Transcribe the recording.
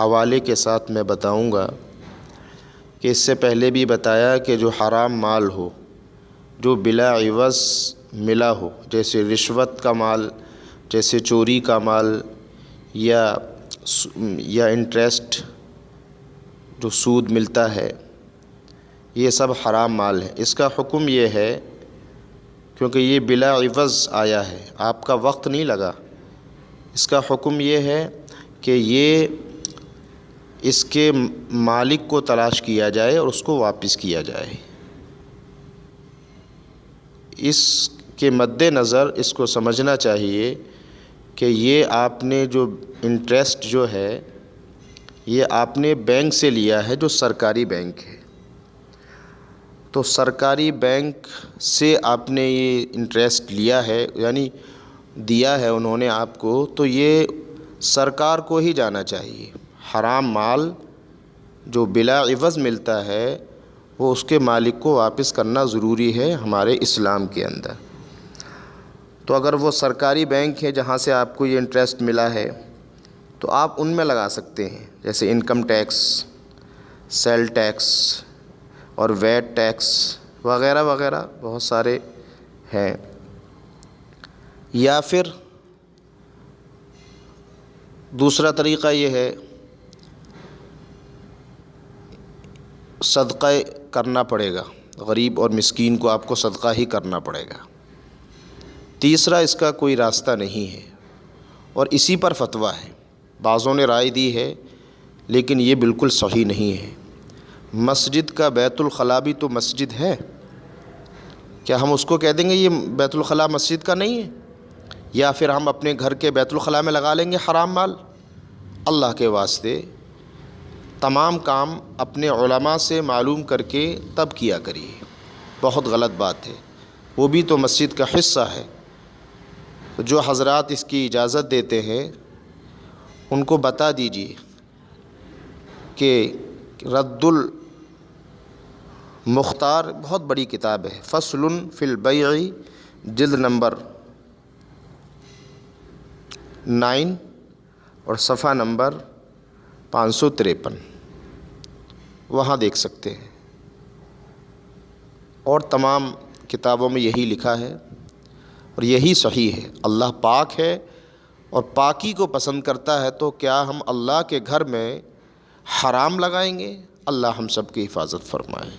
حوالے کے ساتھ میں بتاؤں گا کہ اس سے پہلے بھی بتایا کہ جو حرام مال ہو، جو بلا عوض ملا ہو، جیسے رشوت کا مال، جیسے چوری کا مال، یا انٹرسٹ جو سود ملتا ہے، یہ سب حرام مال ہے۔ اس کا حکم یہ ہے، کیونکہ یہ بلا عوض آیا ہے، آپ کا وقت نہیں لگا، اس کا حکم یہ ہے کہ یہ اس کے مالک کو تلاش کیا جائے اور اس کو واپس کیا جائے۔ اس کے مد نظر اس کو سمجھنا چاہیے کہ یہ آپ نے جو انٹرسٹ جو ہے یہ آپ نے بینک سے لیا ہے، جو سرکاری بینک ہے۔ تو سرکاری بینک سے آپ نے یہ انٹرسٹ لیا ہے، یعنی دیا ہے انہوں نے آپ کو، تو یہ سرکار کو ہی جانا چاہیے۔ حرام مال جو بلا عوض ملتا ہے وہ اس کے مالک کو واپس کرنا ضروری ہے ہمارے اسلام کے اندر۔ تو اگر وہ سرکاری بینک ہے جہاں سے آپ کو یہ انٹرسٹ ملا ہے تو آپ ان میں لگا سکتے ہیں، جیسے انکم ٹیکس، سیل ٹیکس اور ویٹ ٹیکس وغیرہ وغیرہ بہت سارے ہیں۔ یا پھر دوسرا طریقہ یہ ہے، صدقہ کرنا پڑے گا، غریب اور مسکین کو آپ کو صدقہ ہی کرنا پڑے گا۔ تیسرا اس کا کوئی راستہ نہیں ہے، اور اسی پر فتویٰ ہے، بعضوں نے رائے دی ہے لیکن یہ بالکل صحیح نہیں ہے۔ مسجد کا بیت الخلاء بھی تو مسجد ہے، کیا ہم اس کو کہہ دیں گے یہ بیت الخلاء مسجد کا نہیں ہے؟ یا پھر ہم اپنے گھر کے بیت الخلاء میں لگا لیں گے حرام مال؟ اللہ کے واسطے تمام کام اپنے علماء سے معلوم کر کے تب کیا کریے، بہت غلط بات ہے۔ وہ بھی تو مسجد کا حصہ ہے۔ جو حضرات اس کی اجازت دیتے ہیں ان کو بتا دیجیے کہ رد المختار بہت بڑی کتاب ہے، فصل فی البیع، جلد نمبر 9 اور صفحہ نمبر 553، وہاں دیکھ سکتے ہیں۔ اور تمام کتابوں میں یہی لکھا ہے اور یہی صحیح ہے۔ اللہ پاک ہے اور پاکی کو پسند کرتا ہے، تو کیا ہم اللہ کے گھر میں حرام لگائیں گے؟ اللہ ہم سب کی حفاظت فرمائے۔